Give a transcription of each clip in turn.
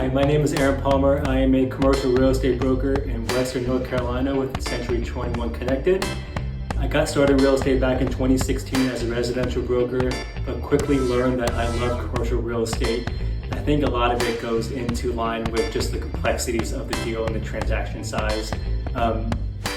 Hi, my name is Aaron Palmer. I am a commercial real estate broker in Western North Carolina with Century 21 Connected. I got started in real estate back in 2016 as a residential broker, but quickly learned that I love commercial real estate. I think a lot of it goes into line with just the complexities of the deal and the transaction size.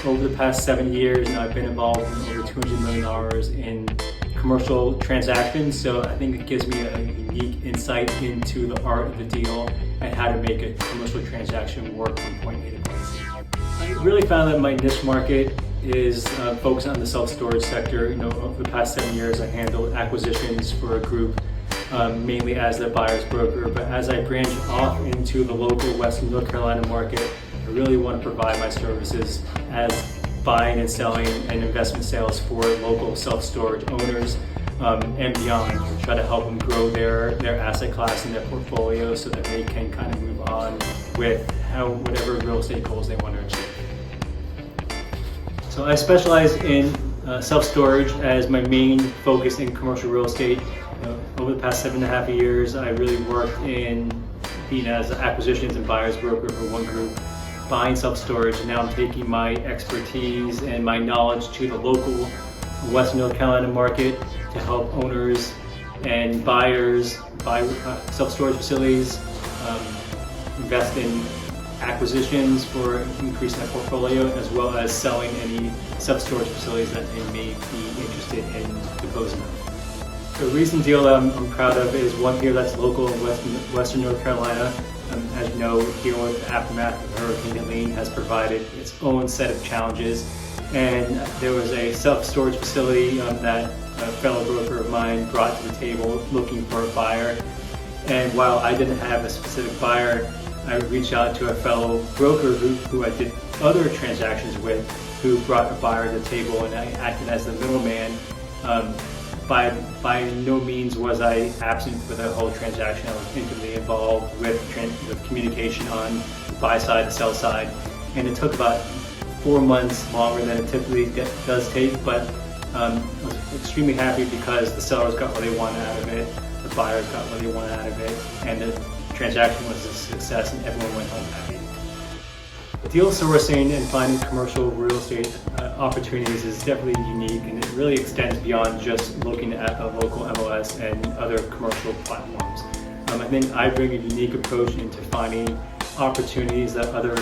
Over the past 7 years, I've been involved in over $200 million in commercial transactions, so I think it gives me a unique insight into the art of the deal and how to make a commercial transaction work from point A to point Z. I really found that my niche market is focused on the self-storage sector. Over the past 7 years, I handled acquisitions for a group, mainly as the buyer's broker. But as I branch off into the local Western North Carolina market, I really want to provide my services as buying and selling and investment sales for local self-storage owners and beyond, to try to help them grow their asset class and their portfolio so that they can kind of move on with whatever real estate goals they want to achieve. So I specialize in self-storage as my main focus in commercial real estate. Over the past 7.5 years, I really worked in being as an acquisitions and buyers broker for one group, buying self-storage. Now I'm taking my expertise and my knowledge to the local Western North Carolina market to help owners and buyers buy self-storage facilities, invest in acquisitions for increasing their portfolio, as well as selling any self-storage facilities that they may be interested in disposing of. The recent deal that I'm proud of is one here that's local in Western North Carolina. As you know, dealing with the aftermath of Hurricane Helene has provided its own set of challenges. And there was a self-storage facility that a fellow broker of mine brought to the table looking for a buyer. And while I didn't have a specific buyer, I reached out to a fellow broker who I did other transactions with, who brought a buyer to the table, and I acted as the middleman. By no means was I absent for the whole transaction. I was intimately involved with communication on the buy side and sell side, and it took about 4 months longer than it typically does take, but I was extremely happy because the sellers got what they wanted out of it, the buyers got what they wanted out of it, and the transaction was a success and everyone went home happy. Deal sourcing and finding commercial real estate opportunities is definitely unique, and it really extends beyond just looking at a local MLS and other commercial platforms. I think I bring a unique approach into finding opportunities that other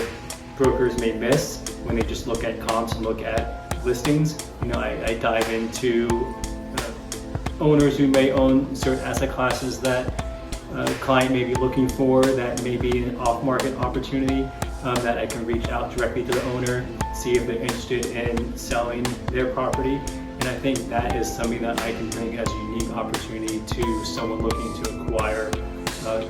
brokers may miss when they just look at comps and look at listings. I dive into owners who may own certain asset classes that a client may be looking for, that may be an off-market opportunity, that I can reach out directly to the owner, see if they're interested in selling their property. And I think that is something that I can bring as a unique opportunity to someone looking to acquire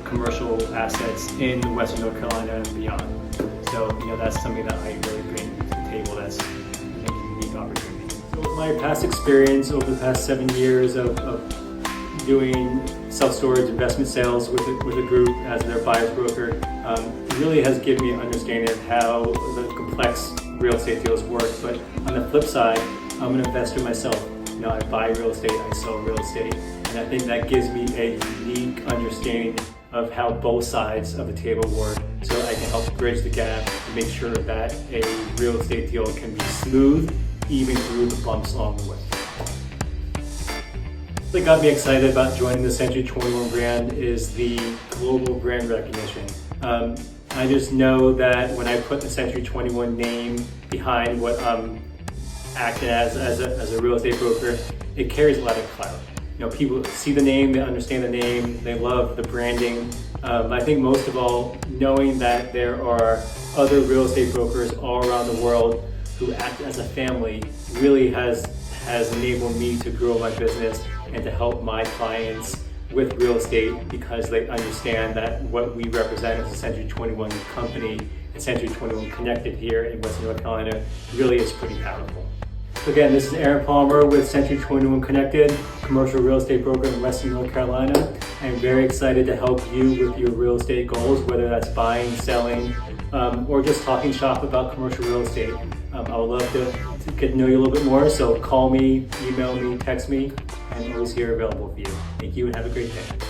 commercial assets in Western North Carolina and beyond. So that's something that I really bring to the table that's, I think, a unique opportunity. So with my past experience over the past 7 years of doing self-storage investment sales with a group as their buyer's broker, it really has given me an understanding of how the complex real estate deals work. But on the flip side, I'm an investor myself. I buy real estate, I sell real estate, and I think that gives me a unique understanding of how both sides of the table work, so I can help bridge the gap and make sure that a real estate deal can be smooth, even through the bumps along the way. What got me excited about joining the Century 21 brand is the global brand recognition. I just know that when I put the Century 21 name behind what I'm acting as a real estate broker, it carries a lot of clout. People see the name, they understand the name, they love the branding. I think most of all, knowing that there are other real estate brokers all around the world who act as a family really has enabled me to grow my business and to help my clients with real estate, because they understand that what we represent as a Century 21 company and Century 21 Connected here in Western North Carolina really is pretty powerful. So again, this is Aaron Palmer with Century 21 Connected, commercial real estate broker in Western North Carolina. I'm very excited to help you with your real estate goals, whether that's buying, selling, or just talking shop about commercial real estate. I would love to get to know you a little bit more, so call me, email me, text me. I'm always here available for you. Thank you and have a great day.